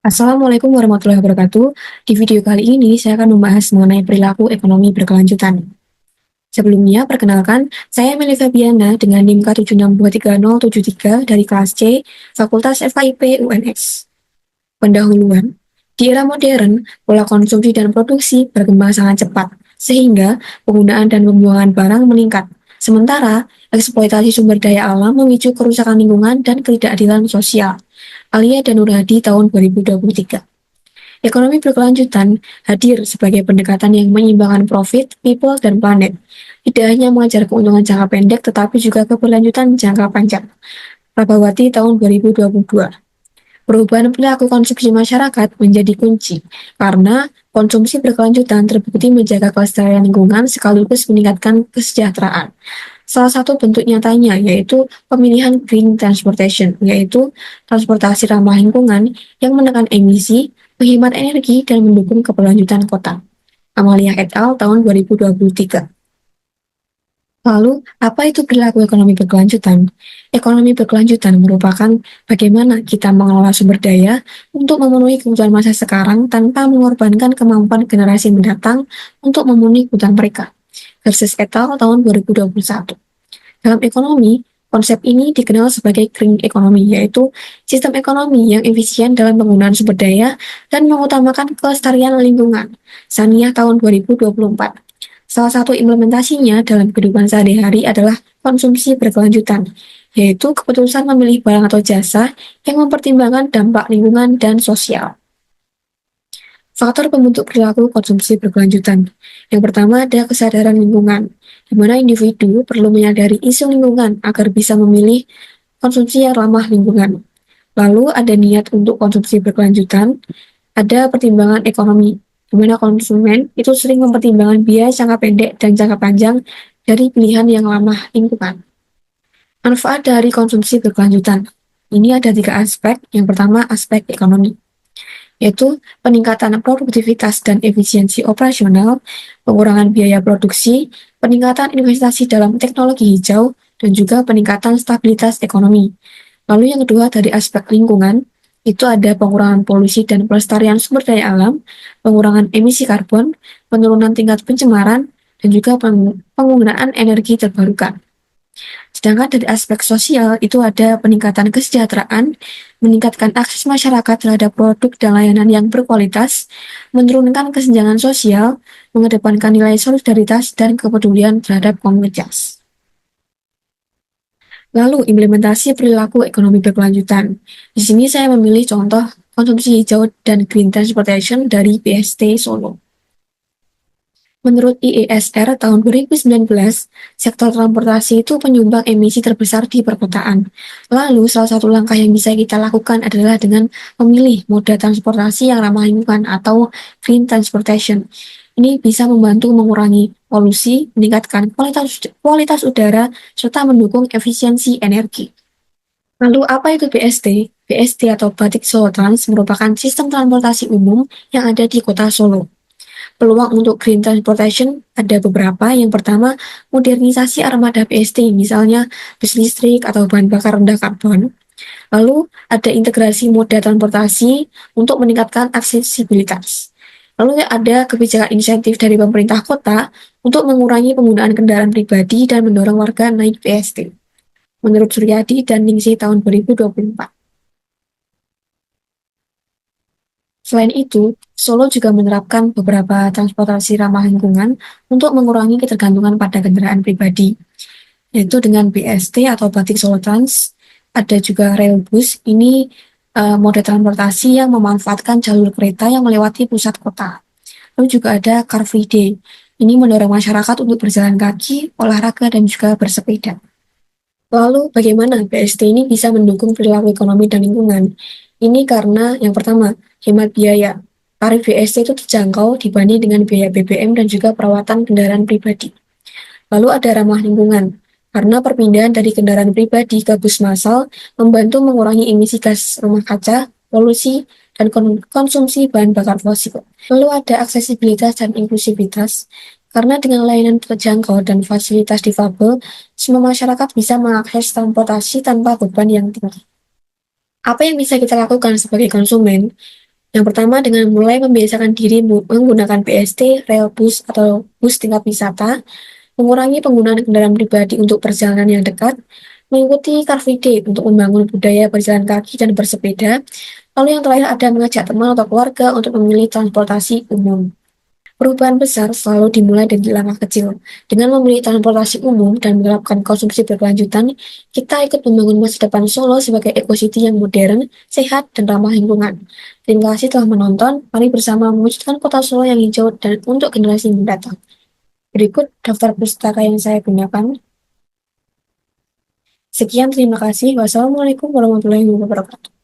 Assalamualaikum warahmatullahi wabarakatuh. Di video kali ini saya akan membahas mengenai perilaku ekonomi berkelanjutan. Sebelumnya, perkenalkan, saya Meli Fabiana dengan NIM K762373 dari kelas C, Fakultas FKIP UNX. Pendahuluan, di era modern, pola konsumsi dan produksi berkembang sangat cepat, sehingga penggunaan dan pembuangan barang meningkat. Sementara, eksploitasi sumber daya alam memicu kerusakan lingkungan dan ketidakadilan sosial. Alia dan Nur Hadi tahun 2023. Ekonomi berkelanjutan hadir sebagai pendekatan yang menyeimbangkan profit, people, dan planet. Tidak hanya mengejar keuntungan jangka pendek, tetapi juga keberlanjutan jangka panjang. Prabawati tahun 2022. Perubahan perilaku konsumsi masyarakat menjadi kunci, karena konsumsi berkelanjutan terbukti menjaga kelestarian lingkungan sekaligus meningkatkan kesejahteraan. Salah satu bentuk nyatanya yaitu pemilihan green transportation, yaitu transportasi ramah lingkungan yang menekan emisi, menghemat energi, dan mendukung keberlanjutan kota. Amalia et al. Tahun 2023. Lalu, apa itu perilaku ekonomi berkelanjutan? Ekonomi berkelanjutan merupakan bagaimana kita mengelola sumber daya untuk memenuhi kebutuhan masa sekarang tanpa mengorbankan kemampuan generasi mendatang untuk memenuhi kebutuhan mereka. Versus et al. Tahun 2021. Dalam ekonomi, konsep ini dikenal sebagai green economy, yaitu sistem ekonomi yang efisien dalam penggunaan sumber daya dan mengutamakan kelestarian lingkungan. Saniah tahun 2024. Salah satu implementasinya dalam kehidupan sehari-hari adalah konsumsi berkelanjutan, yaitu keputusan memilih barang atau jasa yang mempertimbangkan dampak lingkungan dan sosial. Faktor pembentuk perilaku konsumsi berkelanjutan. Yang pertama ada kesadaran lingkungan, di mana individu perlu menyadari isu lingkungan agar bisa memilih konsumsi yang ramah lingkungan. Lalu ada niat untuk konsumsi berkelanjutan, ada pertimbangan ekonomi, di mana konsumen itu sering mempertimbangkan biaya jangka pendek dan jangka panjang dari pilihan yang ramah lingkungan. Manfaat dari konsumsi berkelanjutan. Ini ada 3 aspek. Yang pertama, aspek ekonomi, yaitu peningkatan produktivitas dan efisiensi operasional, pengurangan biaya produksi, peningkatan investasi dalam teknologi hijau, dan juga peningkatan stabilitas ekonomi. Lalu yang kedua dari aspek lingkungan, itu ada pengurangan polusi dan pelestarian sumber daya alam, pengurangan emisi karbon, penurunan tingkat pencemaran, dan juga penggunaan energi terbarukan. Sedangkan dari aspek sosial itu ada peningkatan kesejahteraan, meningkatkan akses masyarakat terhadap produk dan layanan yang berkualitas, menurunkan kesenjangan sosial, mengedepankan nilai solidaritas dan kepedulian terhadap komunitas. Lalu implementasi perilaku ekonomi berkelanjutan. Di sini saya memilih contoh konsumsi hijau dan green transportation dari BST Solo. Menurut IESR tahun 2019, sektor transportasi itu penyumbang emisi terbesar di perkotaan. Lalu, salah satu langkah yang bisa kita lakukan adalah dengan memilih moda transportasi yang ramah lingkungan atau green transportation. Ini bisa membantu mengurangi polusi, meningkatkan kualitas udara, serta mendukung efisiensi energi. Lalu, apa itu BST? BST atau Batik Solo Trans merupakan sistem transportasi umum yang ada di kota Solo. Peluang untuk green transportation ada beberapa. Yang pertama, modernisasi armada BST, misalnya bus listrik atau bahan bakar rendah karbon. Lalu, ada integrasi moda transportasi untuk meningkatkan aksesibilitas. Lalu ada kebijakan insentif dari pemerintah kota untuk mengurangi penggunaan kendaraan pribadi dan mendorong warga naik BST. Menurut Suryadi dan Ningsih tahun 2024. Selain itu, Solo juga menerapkan beberapa transportasi ramah lingkungan untuk mengurangi ketergantungan pada kendaraan pribadi, yaitu dengan BST atau Batik Solo Trans. Ada juga Railbus, ini moda transportasi yang memanfaatkan jalur kereta yang melewati pusat kota. Lalu juga ada Car Free Day, ini mendorong masyarakat untuk berjalan kaki, olahraga, dan juga bersepeda. Lalu bagaimana BST ini bisa mendukung perilaku ekonomi dan lingkungan? Ini karena yang pertama, hemat biaya. Tarif BST itu terjangkau dibanding dengan biaya BBM dan juga perawatan kendaraan pribadi. Lalu ada ramah lingkungan, karena perpindahan dari kendaraan pribadi ke bus massal membantu mengurangi emisi gas rumah kaca, polusi, dan konsumsi bahan bakar fosil. Lalu ada aksesibilitas dan inklusivitas, karena dengan layanan terjangkau dan fasilitas difabel, semua masyarakat bisa mengakses transportasi tanpa beban yang tinggi. Apa yang bisa kita lakukan sebagai konsumen? Yang pertama dengan mulai membiasakan diri menggunakan BST, rel bus, atau bus tingkat wisata, mengurangi penggunaan kendaraan pribadi untuk perjalanan yang dekat, mengikuti Car Free Day untuk membangun budaya berjalan kaki dan bersepeda, lalu yang terakhir ada mengajak teman atau keluarga untuk memilih transportasi umum. Perubahan besar selalu dimulai dari langkah kecil. Dengan memilih transportasi umum dan menerapkan konsumsi berkelanjutan, kita ikut membangun masa depan Solo sebagai ekositi yang modern, sehat, dan ramah lingkungan. Terima kasih telah menonton. Mari bersama mewujudkan kota Solo yang hijau dan untuk generasi mendatang. Berikut daftar pustaka yang saya gunakan. Sekian, terima kasih. Wassalamualaikum warahmatullahi wabarakatuh.